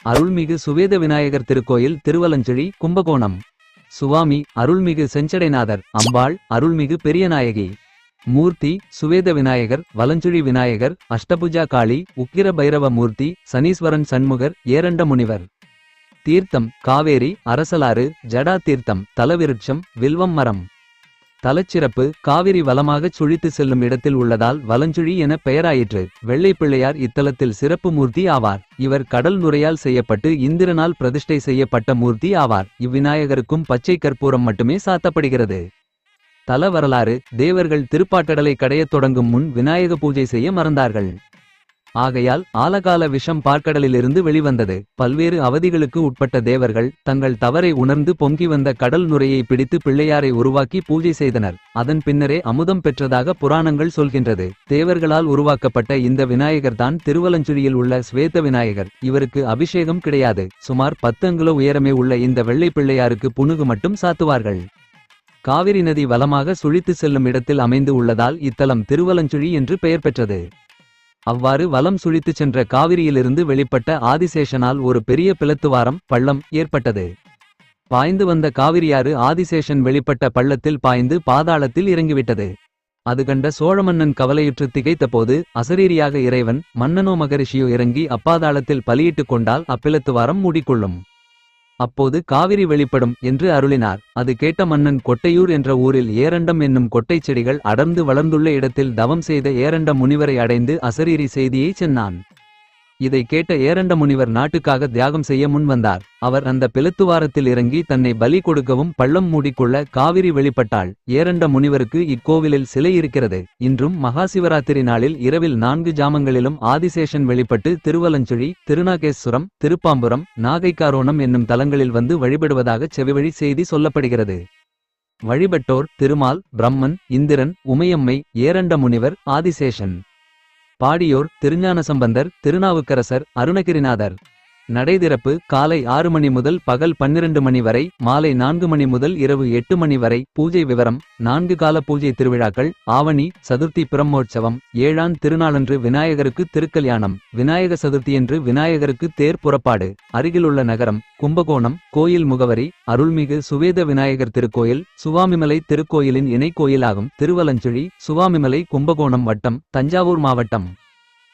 அருள்மிகு சுவேத விநாயகர் திருக்கோயில் திருவலஞ்சுழி கும்பகோணம். சுவாமி அருள்மிகு செஞ்சடைநாதர். அம்பாள் அருள்மிகு பெரியநாயகி. மூர்த்தி சுவேத விநாயகர், வலஞ்சுழி விநாயகர், அஷ்டபுஜா காளி, உக்கிர பைரவ மூர்த்தி, சனீஸ்வரன் சண்முகர், ஏரண்ட முனிவர். தீர்த்தம் காவேரி அரசலாறு ஜடா தீர்த்தம். தலவிருட்சம் வில்வம் மரம். தலச்சிறப்பு காவிரி வலமாகச் சுழித்து செல்லும் இடத்தில் உள்ளதால் வலஞ்சுழி என பெயராயிற்று. வெள்ளை பிள்ளையார் இத்தலத்தில் சிறப்பு மூர்த்தி ஆவார். இவர் கடல் நுரையால் செய்யப்பட்டு இந்திரனால் பிரதிஷ்டை செய்யப்பட்ட மூர்த்தி ஆவார். இவ்விநாயகருக்கும் பச்சை கற்பூரம் மட்டுமே சாத்தப்படுகிறது. தல வரலாறு தேவர்கள் திருப்பாட்டடலை கடையத் தொடங்கும் முன் விநாயக பூஜை செய்ய மறந்தார்கள். ஆகையால் ஆலகால விஷம் பார்க்கடலிலிருந்து வெளிவந்தது. பல்வேறு அவதிகளுக்கு உட்பட்ட தேவர்கள் தங்கள் தவறை உணர்ந்து பொங்கி வந்த கடல் நுரையை பிடித்து பிள்ளையாரை உருவாக்கி பூஜை செய்தனர். அதன் பின்னரே அமுதம் பெற்றதாக புராணங்கள் சொல்கின்றது. தேவர்களால் உருவாக்கப்பட்ட இந்த விநாயகர் தான் திருவலஞ்சுழியில் உள்ள ஸ்வேத விநாயகர். இவருக்கு அபிஷேகம் கிடையாது. சுமார் 10 அங்குல உயரமே உள்ள இந்த வெள்ளை பிள்ளையாருக்கு புனுகு மட்டும் சாத்துவார்கள். காவிரி நதி வலமாக சுழித்து செல்லும் இடத்தில் அமைந்து உள்ளதால் இத்தலம் திருவலஞ்சுழி என்று பெயர் பெற்றது. அவ்வாறு வலம் சுழித்துச் சென்ற காவிரியிலிருந்து வெளிப்பட்ட ஆதிசேஷனால் ஒரு பெரிய பிளத்துவாரம் பள்ளம் ஏற்பட்டது. பாய்ந்து வந்த காவிரியாறு ஆதிசேஷன் வெளிப்பட்ட பள்ளத்தில் பாய்ந்து பாதாளத்தில் இறங்கிவிட்டது. அது கண்ட சோழமன்னன் கவலையுற்று திகைத்தபோது அசரீரியாக இறைவன் மன்னனோ மகரிஷியோ இறங்கி அப்பாதாளத்தில் பலியிட்டுக் கொண்டால் அப்பிளத்துவாரம் மூடிக்கொள்ளும். அப்போது காவிரி வெளிப்படும் என்று அருளினார். அது கேட்ட மன்னன் கொட்டையூர் என்ற ஊரில் ஏரண்டம் என்னும் கொட்டைச் செடிகள் அடர்ந்து வளர்ந்துள்ள இடத்தில் தவம் செய்த ஏரண்ட முனிவரை அடைந்து அசரீரி செய்தியை சொன்னான். இதை கேட்ட ஏரண்ட முனிவர் நாட்டுக்காக தியாகம் செய்ய முன் வந்தார். அவர் அந்த பிளத்துவாரத்தில் இறங்கி தன்னை பலி கொடுக்கவும் பள்ளம் மூடிக்கொள்ள காவிரி வெளிப்பட்டாள். ஏரண்ட முனிவருக்கு இக்கோவிலில் சிலை இருக்கிறது. இன்றும் மகாசிவராத்திரி நாளில் இரவில் 4 ஜாமங்களிலும் ஆதிசேஷன் வெளிப்பட்டு திருவலஞ்சுழி, திருநாகேஸ்வரம், திருப்பாம்புரம், நாகைக்காரோணம் என்னும் தலங்களில் வந்து வழிபடுவதாக செவிவழி செய்தி சொல்லப்படுகிறது. வழிபட்டோர் திருமால், பிரம்மன், இந்திரன், உமையம்மை, ஏரண்ட முனிவர், ஆதிசேஷன். பாடியோர் திருஞானசம்பந்தர், திருநாவுக்கரசர், அருணகிரிநாதர். நடைதிறப்பு காலை 6 மணி முதல் பகல் 12 மணி வரை, மாலை 4 மணி முதல் இரவு 8 மணி வரை. பூஜை விவரம் 4 கால பூஜை திருவிழாக்கள். ஆவணி சதுர்த்தி பிரம்மோற்சவம். 7ஆம் திருநாளன்று விநாயகருக்கு திருக்கல்யாணம். விநாயக சதுர்த்தியன்று விநாயகருக்கு தேர் புறப்பாடு. அருகிலுள்ள நகரம் கும்பகோணம். கோயில் முகவரி அருள்மிகு சுவேத விநாயகர் திருக்கோயில், சுவாமிமலை திருக்கோயிலின் இணை கோயிலாகும் திருவலஞ்சுழி, சுவாமிமலை, கும்பகோணம் வட்டம், தஞ்சாவூர் மாவட்டம்.